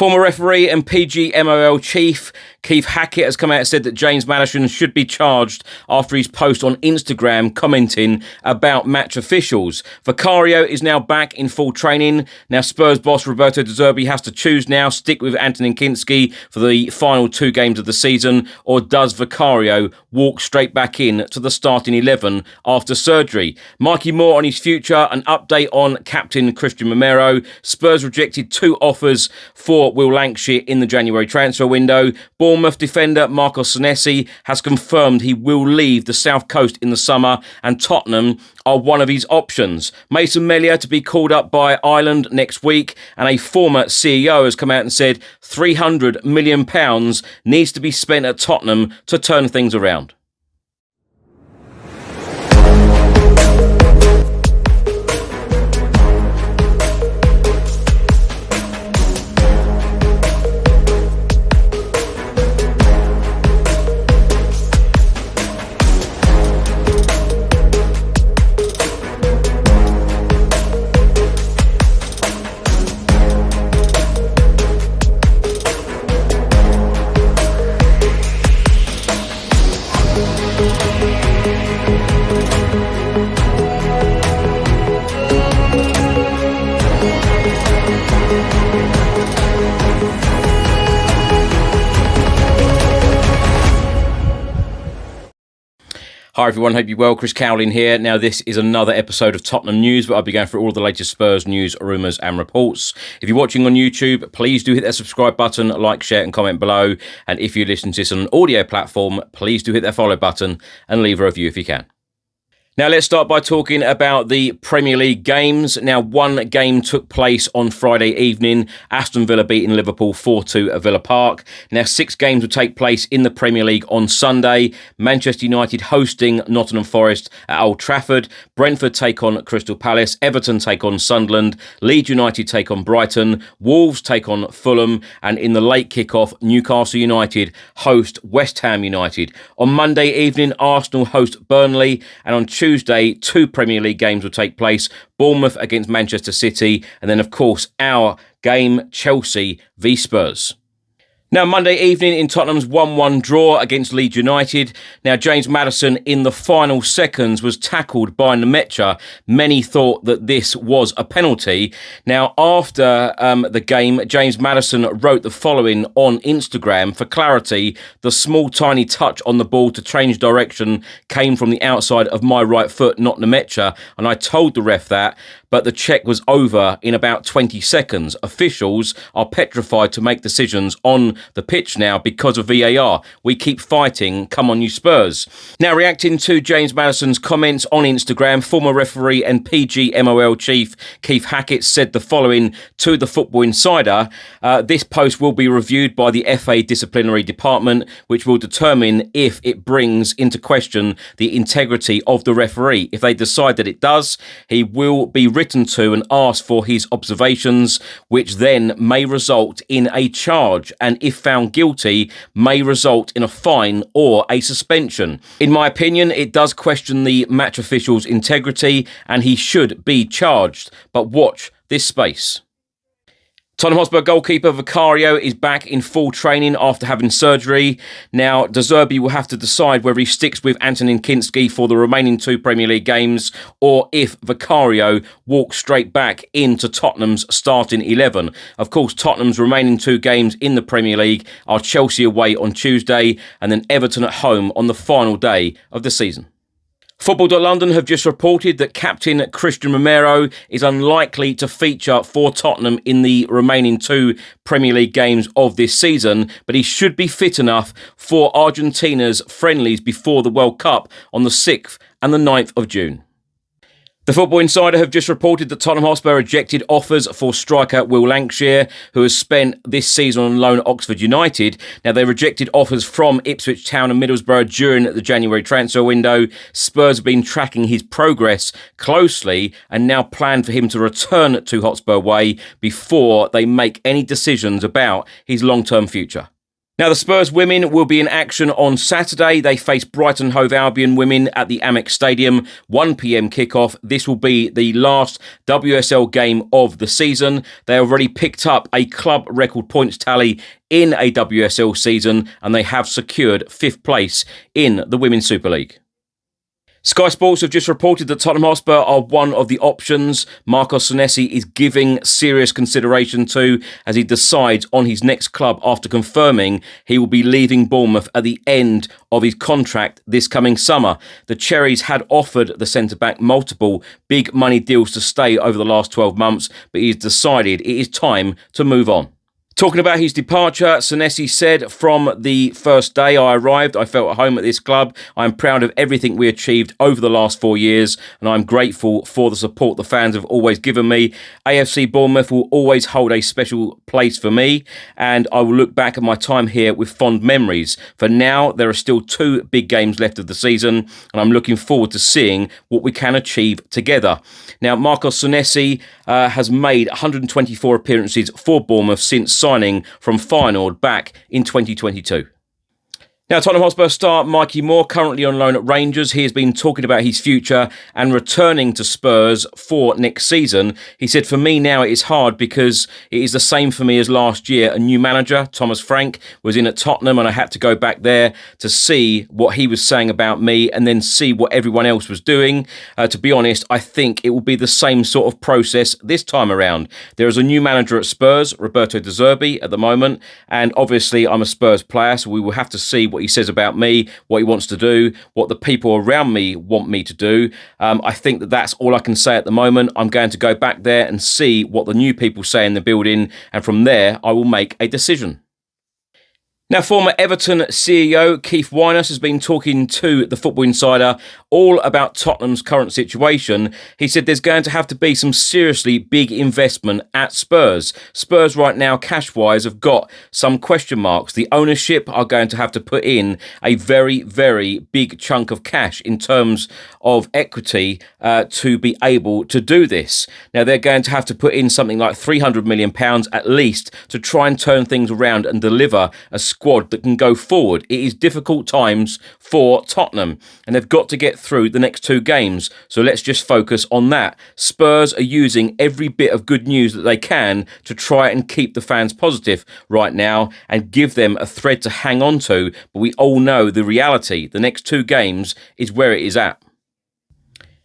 Former referee and PGMOL chief Keith Hackett has come out and said that James Maddison should be charged after his post on Instagram commenting about match officials. Vicario is now back in full training. Now Spurs boss Roberto De Zerbi has to choose now, stick with Antonin Kinski for the final 2 games of the season, or does Vicario walk straight back in to the starting 11 after surgery? Mikey Moore on his future, an update on captain Cristian Romero. Spurs rejected 2 offers for Will Lankshear in the January transfer window. Bournemouth defender Marcos Senesi has confirmed he will leave the South Coast in the summer, and Tottenham are one of his options. Mason Melia to be called up by Ireland next week, and a former CEO has come out and said £300 million needs to be spent at Tottenham to turn things around. Hi everyone, hope you're well. Chris Cowlin here. Now this is another episode of Tottenham News, but I'll be going through all the latest Spurs news, rumours and reports. If you're watching on YouTube, please do hit that subscribe button, like, share and comment below. And if you listen to this on an audio platform, please do hit that follow button and leave a review if you can. Now let's start by talking about the Premier League games. Now one game took place on Friday evening. Aston Villa beating Liverpool 4-2 at Villa Park. Now 6 games will take place in the Premier League on Sunday. Manchester United hosting Nottingham Forest at Old Trafford. Brentford take on Crystal Palace. Everton take on Sunderland. Leeds United take on Brighton. Wolves take on Fulham. And in the late kickoff, Newcastle United host West Ham United. On Monday evening, Arsenal host Burnley. And on Tuesday, 2 Premier League games will take place. Bournemouth against Manchester City. And then, of course, our game, Chelsea v Spurs. Now, Monday evening in Tottenham's 1-1 draw against Leeds United. Now, James Maddison in the final seconds was tackled by Melia. Many thought that this was a penalty. Now, after the game, James Maddison wrote the following on Instagram. For clarity, the small, tiny touch on the ball to change direction came from the outside of my right foot, not Melia. And I told the ref that, but the check was over in about 20 seconds. Officials are petrified to make decisions on the pitch now because of VAR. We keep fighting. Come on, you Spurs. Now, reacting to James Maddison's comments on Instagram, former referee and PGMOL chief Keith Hackett said the following to the Football Insider. This post will be reviewed by the FA disciplinary department, which will determine if it brings into question the integrity of the referee. If they decide that it does, he will be written to and asked for his observations, which then may result in a charge, and if found guilty, may result in a fine or a suspension. In my opinion, it does question the match official's integrity and he should be charged. But watch this space. Tottenham Hotspur goalkeeper Vicario is back in full training after having surgery. Now, De Zerbi will have to decide whether he sticks with Antonin Kinski for the remaining 2 Premier League games, or if Vicario walks straight back into Tottenham's starting 11. Of course, Tottenham's remaining 2 games in the Premier League are Chelsea away on Tuesday and then Everton at home on the final day of the season. Football.London have just reported that captain Cristian Romero is unlikely to feature for Tottenham in the remaining 2 Premier League games of this season, but he should be fit enough for Argentina's friendlies before the World Cup on the 6th and the 9th of June. The Football Insider have just reported that Tottenham Hotspur rejected offers for striker Will Lankshear, who has spent this season on loan at Oxford United. Now, they rejected offers from Ipswich Town and Middlesbrough during the January transfer window. Spurs have been tracking his progress closely and now plan for him to return to Hotspur Way before they make any decisions about his long-term future. Now, the Spurs women will be in action on Saturday. They face Brighton Hove Albion women at the Amex Stadium, 1 p.m. kickoff. This will be the last WSL game of the season. They already picked up a club record points tally in a WSL season, and they have secured 5th place in the Women's Super League. Sky Sports have just reported that Tottenham Hotspur are one of the options Marcos Senesi is giving serious consideration to as he decides on his next club after confirming he will be leaving Bournemouth at the end of his contract this coming summer. The Cherries had offered the centre-back multiple big money deals to stay over the last 12 months, but he's decided it is time to move on. Talking about his departure, Senesi said, "From the first day I arrived, I felt at home at this club. I'm proud of everything we achieved over the last 4 years, and I'm grateful for the support the fans have always given me. AFC Bournemouth will always hold a special place for me, and I will look back at my time here with fond memories. For now, there are still 2 big games left of the season, and I'm looking forward to seeing what we can achieve together." Now, Marcos Senesi has made 124 appearances for Bournemouth since signing from Feyenoord back in 2022. Now, Tottenham Hotspur star Mikey Moore, currently on loan at Rangers. He has been talking about his future and returning to Spurs for next season. He said, "For me now, it is hard because it is the same for me as last year. A new manager, Thomas Frank, was in at Tottenham and I had to go back there to see what he was saying about me and then see what everyone else was doing. To be honest, I think it will be the same sort of process this time around. There is a new manager at Spurs, Roberto De Zerbi, at the moment, and obviously I'm a Spurs player, so we will have to see what he says about me, what he wants to do, what the people around me want me to do. I think that that's all I can say at the moment. I'm going to go back there and see what the new people say in the building, and from there I will make a decision." Now, former Everton CEO Keith Wyness has been talking to the Football Insider all about Tottenham's current situation. He said there's going to have to be some seriously big investment at Spurs. Spurs right now, cash-wise, have got some question marks. The ownership are going to have to put in a very, very big chunk of cash in terms of equity to be able to do this. Now, they're going to have to put in something like £300 million at least to try and turn things around and deliver a squad that can go forward. It is difficult times for Tottenham, and they've got to get through the next 2 games. So let's just focus on that. Spurs are using every bit of good news that they can to try and keep the fans positive right now and give them a thread to hang on to. But we all know the reality. The next 2 games is where it is at.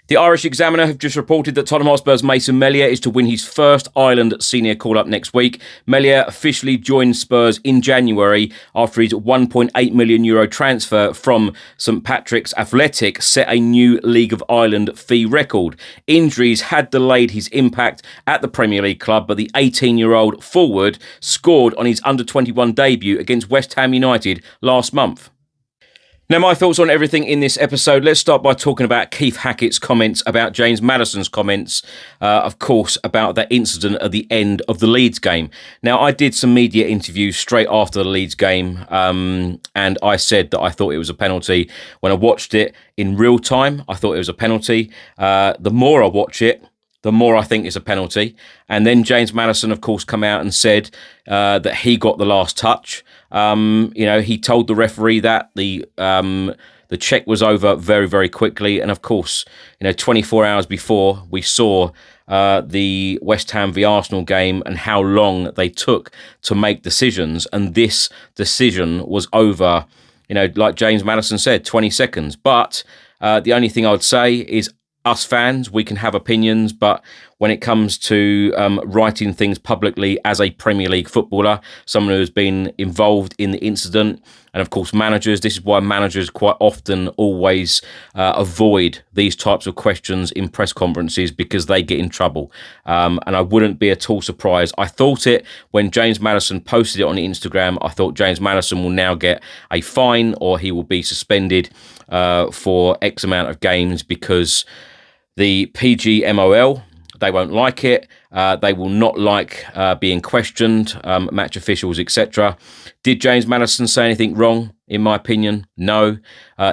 The Irish Examiner have just reported that Tottenham Hotspur's Mason Melia is to win his first Ireland senior call-up next week. Melia officially joined Spurs in January after his €1.8 million transfer from St Patrick's Athletic set a new League of Ireland fee record. Injuries had delayed his impact at the Premier League club, but the 18-year-old forward scored on his under-21 debut against West Ham United last month. Now, my thoughts on everything in this episode. Let's start by talking about Keith Hackett's comments, about James Maddison's comments, of course, about that incident at the end of the Leeds game. Now, I did some media interviews straight after the Leeds game, and I said that I thought it was a penalty. When I watched it in real time, I thought it was a penalty. The more I watch it, the more I think it's a penalty. And then James Maddison, of course, come out and said that he got the last touch. He told the referee that the check was over very, very quickly. And of course, 24 hours before, we saw the West Ham v Arsenal game and how long they took to make decisions. And this decision was over, like James Maddison said, 20 seconds. But the only thing I would say is, us fans, we can have opinions, but when it comes to writing things publicly as a Premier League footballer, someone who has been involved in the incident, and of course managers, this is why managers quite often always avoid these types of questions in press conferences, because they get in trouble. And I wouldn't be at all surprised. I thought it when James Maddison posted it on Instagram. I thought James Maddison will now get a fine, or he will be suspended for X amount of games, because the PGMOL, they won't like it. They will not like being questioned, match officials, etc. Did James Maddison say anything wrong? In my opinion, no.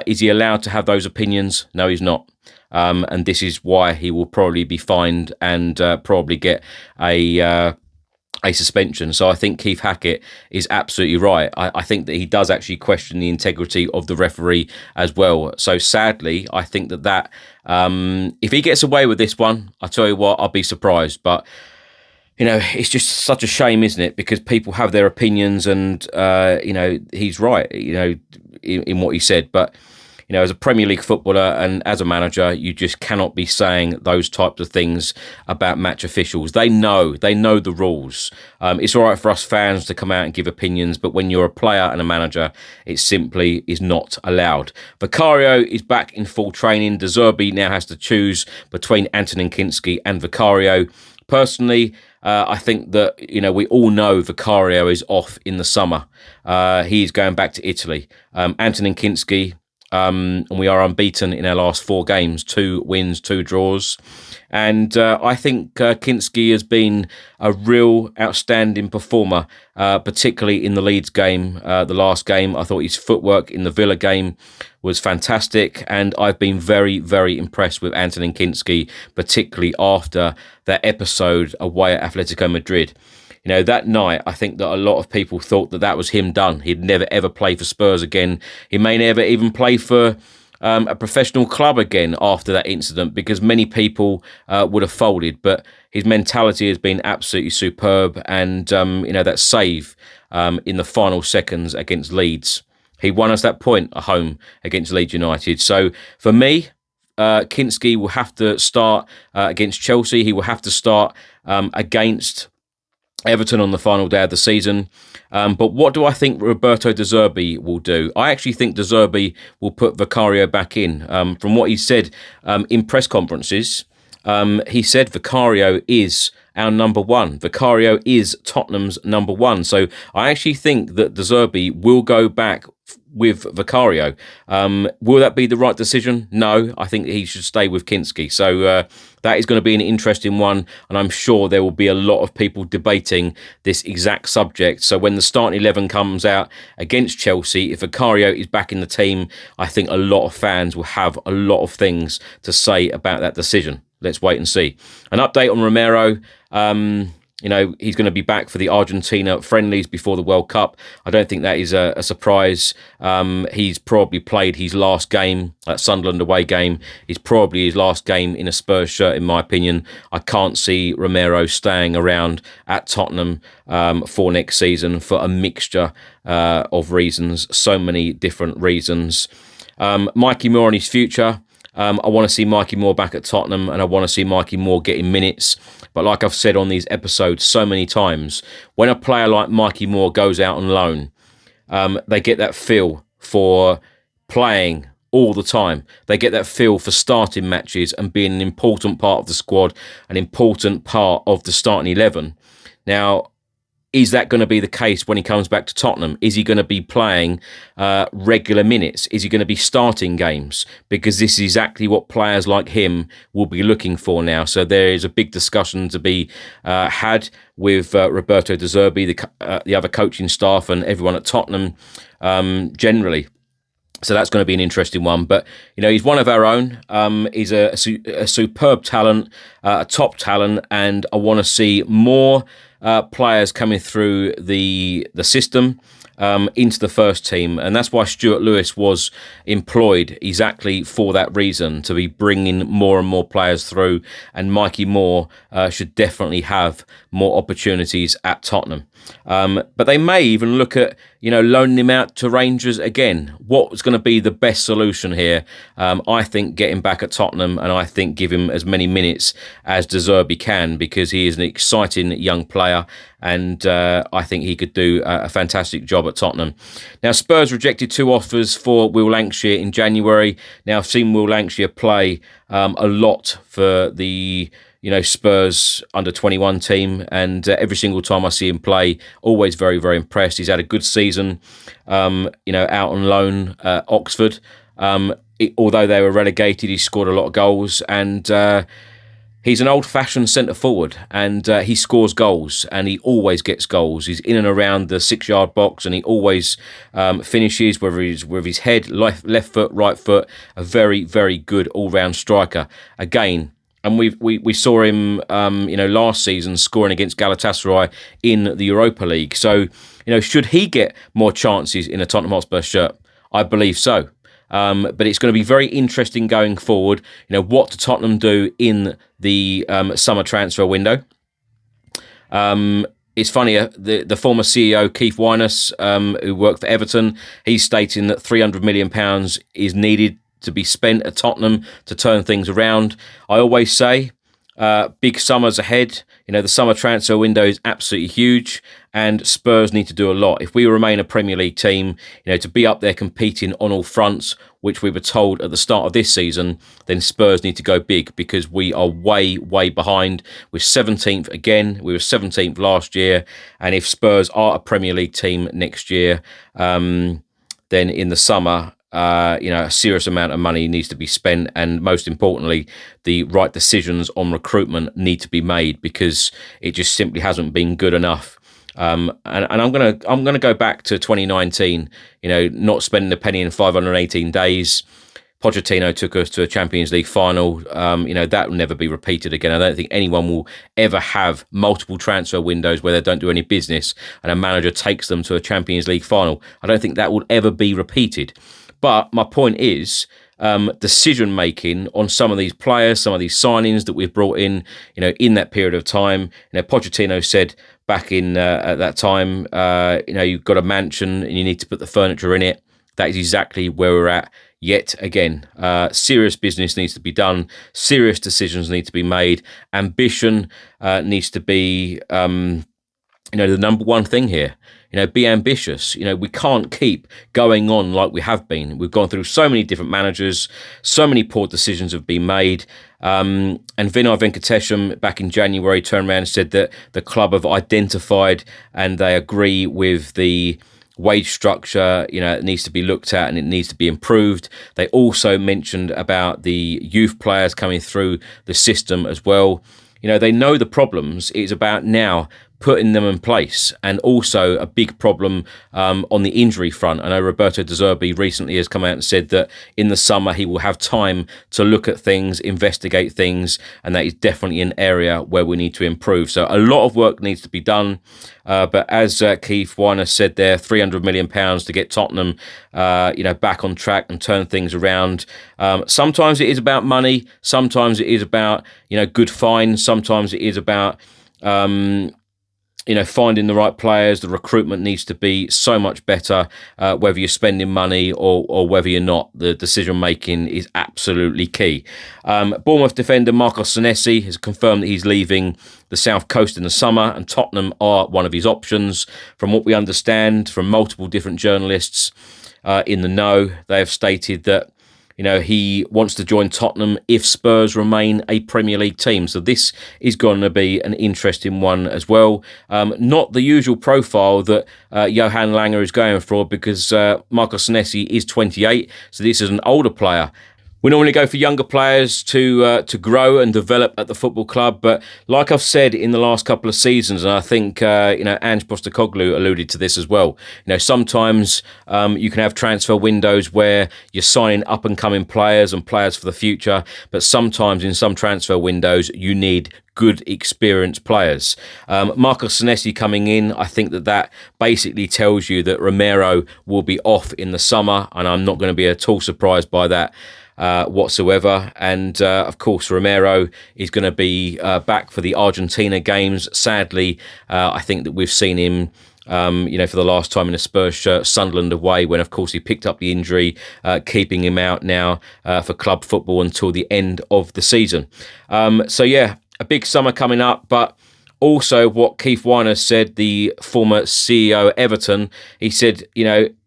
Is he allowed to have those opinions? No, he's not. And this is why he will probably be fined and probably get a a suspension. So I think Keith Hackett is absolutely right. I think that he does actually question the integrity of the referee as well. So sadly, I think that if he gets away with this one, I tell you what, I'll be surprised. But it's just such a shame, isn't it? Because people have their opinions, and he's right, in what he said. But as a Premier League footballer and as a manager, you just cannot be saying those types of things about match officials. They know the rules. It's all right for us fans to come out and give opinions, but when you're a player and a manager, it simply is not allowed. Vicario is back in full training. De Zerbi now has to choose between Antonin Kinski and Vicario. Personally, I think that, we all know Vicario is off in the summer. He's going back to Italy. Antonin Kinski, and we are unbeaten in our last 4 games, 2 wins, 2 draws. And I think Kinski has been a real outstanding performer, particularly in the Leeds game, the last game. I thought his footwork in the Villa game was fantastic, and I've been very, very impressed with Antonin Kinski, particularly after that episode away at Atletico Madrid. That night, I think that a lot of people thought that was him done. He'd never, ever play for Spurs again. He may never even play for a professional club again after that incident, because many people would have folded. But his mentality has been absolutely superb. And, that save in the final seconds against Leeds, he won us that point at home against Leeds United. So for me, Kinski will have to start against Chelsea. He will have to start against Everton on the final day of the season. But what do I think Roberto De Zerbi will do? I actually think De Zerbi will put Vicario back in. From what he said in press conferences, he said Vicario is our number 1. Vicario is Tottenham's number 1. So I actually think that De Zerbi will go back with Vicario. Will that be the right decision? No, I think he should stay with Kinski. So that is going to be an interesting one, and I'm sure there will be a lot of people debating this exact subject. So when the starting 11 comes out against Chelsea, if Vicario is back in the team, I think a lot of fans will have a lot of things to say about that decision. Let's wait and see. An update on Romero. He's going to be back for the Argentina friendlies before the World Cup. I don't think that is a surprise. He's probably played his last game, that Sunderland away game, is probably his last game in a Spurs shirt, in my opinion. I can't see Romero staying around at Tottenham for next season for a mixture of reasons, so many different reasons. Mikey Moore and his future. I want to see Mikey Moore back at Tottenham, and I want to see Mikey Moore getting minutes. But like I've said on these episodes so many times, when a player like Mikey Moore goes out on loan, they get that feel for playing all the time. They get that feel for starting matches and being an important part of the squad, an important part of the starting 11. Now, is that going to be the case when he comes back to Tottenham? Is he going to be playing regular minutes? Is he going to be starting games? Because this is exactly what players like him will be looking for now. So there is a big discussion to be had with Roberto De Zerbi, the other coaching staff, and everyone at Tottenham generally. So that's going to be an interesting one. But, he's one of our own. He's a superb talent, a top talent, and I want to see more players coming through the system into the first team. And that's why Stuart Lewis was employed exactly for that reason, to be bringing more and more players through. And Mikey Moore should definitely have more opportunities at Tottenham. But they may even look at, loaning him out to Rangers again. What's going to be the best solution here? I think get him back at Tottenham, and I think give him as many minutes as De Zerbi can, because he is an exciting young player, and I think he could do a fantastic job at Tottenham. Now, Spurs rejected 2 offers for Will Lankshear in January. Now, I've seen Will Lankshear play a lot for the Spurs under-21 team, and every single time I see him play, always very, very impressed. He's had a good season, out on loan at Oxford. Although they were relegated, he scored a lot of goals, and he's an old-fashioned centre-forward, and he scores goals, and he always gets goals. He's in and around the 6-yard box, and he always finishes, whether he's with his head, left foot, right foot. A very, very good all-round striker. Again, And we saw him, last season scoring against Galatasaray in the Europa League. So, should he get more chances in a Tottenham Hotspur shirt? I believe so. But it's going to be very interesting going forward. What do Tottenham do in the summer transfer window? It's funny, the former CEO, Keith Wyness, who worked for Everton, he's stating that £300 million is needed to be spent at Tottenham to turn things around. I always say, big summers ahead. The summer transfer window is absolutely huge, and Spurs need to do a lot. If we remain a Premier League team, to be up there competing on all fronts, which we were told at the start of this season, then Spurs need to go big, because we are way, way behind. We're 17th again. We were 17th last year. And if Spurs are a Premier League team next year, then in the summer, a serious amount of money needs to be spent, and most importantly, the right decisions on recruitment need to be made, because it just simply hasn't been good enough. And I'm gonna go back to 2019. Not spending a penny in 518 days. Pochettino took us to a Champions League final. That will never be repeated again. I don't think anyone will ever have multiple transfer windows where they don't do any business and a manager takes them to a Champions League final. I don't think that will ever be repeated. But my point is, decision making on some of these players, some of these signings that we've brought in, in that period of time. Pochettino said back in at that time, you've got a mansion and you need to put the furniture in it. That is exactly where we're at. Yet again, serious business needs to be done. Serious decisions need to be made. Ambition needs to be, the number one thing here. Be ambitious. We can't keep going on like we have been. We've gone through so many different managers, so many poor decisions have been made. And Vinay Venkatesham back in January turned around and said that the club have identified and they agree with the wage structure, it needs to be looked at and it needs to be improved. They also mentioned about the youth players coming through the system as well. They know the problems. It's about now putting them in place, and also a big problem on the injury front. I know Roberto De Zerbi recently has come out and said that in the summer he will have time to look at things, investigate things, and that is definitely an area where we need to improve. So a lot of work needs to be done. But as Keith Wyness said there, £300 million to get Tottenham, back on track and turn things around. Sometimes it is about money. Sometimes it is about, good fines. Sometimes it is about, finding the right players. The recruitment needs to be so much better, whether you're spending money or whether you're not. The decision-making is absolutely key. Bournemouth defender Marcos Senesi has confirmed that he's leaving the South Coast in the summer, and Tottenham are one of his options. From what we understand from multiple different journalists in the know, they have stated that he wants to join Tottenham if Spurs remain a Premier League team. So this is going to be an interesting one as well. Not the usual profile that Johan Langer is going for, because Marcos Senesi is 28. So this is an older player. We normally go for younger players to grow and develop at the football club, but like I've said in the last couple of seasons, and I think Ange Postecoglou alluded to this as well. Sometimes you can have transfer windows where you're signing up and coming players and players for the future, but sometimes in some transfer windows you need good experienced players. Marcos Senesi coming in, I think that basically tells you that Romero will be off in the summer, and I'm not going to be at all surprised by that whatsoever. And of course Romero is going to be back for the Argentina games. Sadly, I think that we've seen him for the last time in a Spurs shirt, Sunderland away, when of course he picked up the injury, keeping him out now for club football until the end of the season. A big summer coming up, but also what Keith Wyness said, the former CEO of Everton, he said,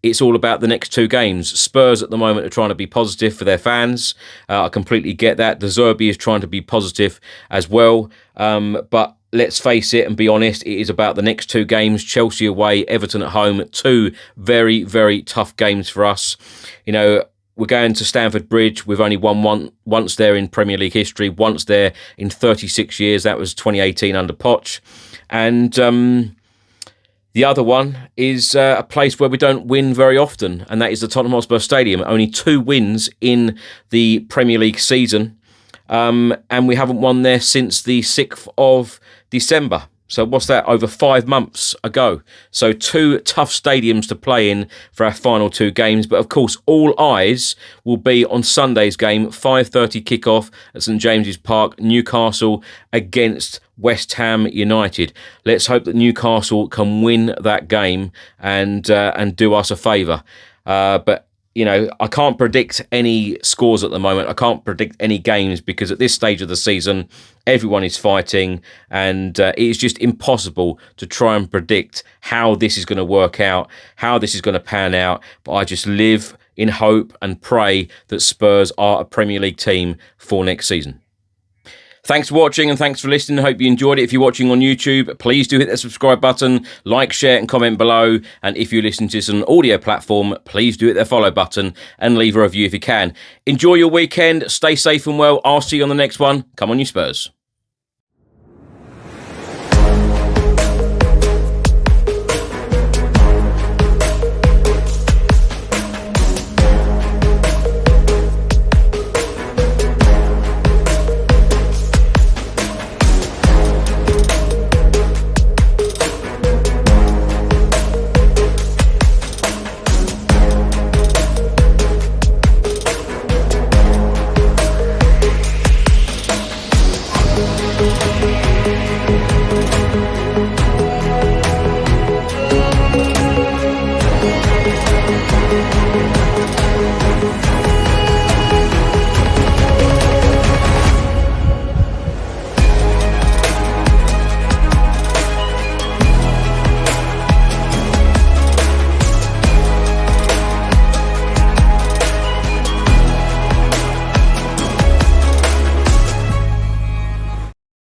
it's all about the next two games. Spurs at the moment are trying to be positive for their fans. I completely get that. De Zerbi is trying to be positive as well. But let's face it and be honest, it is about the next two games. Chelsea away, Everton at home. Two very, very tough games for us. We're going to Stamford Bridge. We've only won once there in Premier League history, once there in 36 years. That was 2018 under Poch. And the other one is a place where we don't win very often, and that is the Tottenham Hotspur Stadium. Only 2 wins in the Premier League season. and we haven't won there since the 6th of December. So what's that? Over 5 months ago. So 2 tough stadiums to play in for our final 2 games. But of course, all eyes will be on Sunday's game, 5:30 kickoff at St James's Park, Newcastle against West Ham United. Let's hope that Newcastle can win that game and do us a favour. But you know, I can't predict any scores at the moment. I can't predict any games because at this stage of the season, everyone is fighting, and it is just impossible to try and predict how this is going to work out, how this is going to pan out. But I just live in hope and pray that Spurs are a Premier League team for next season. Thanks for watching and thanks for listening. I hope you enjoyed it. If you're watching on YouTube, please do hit that subscribe button, like, share and comment below. And if you listen to this on an audio platform, please do hit the follow button and leave a review if you can. Enjoy your weekend. Stay safe and well. I'll see you on the next one. Come on, you Spurs. We'll be right back.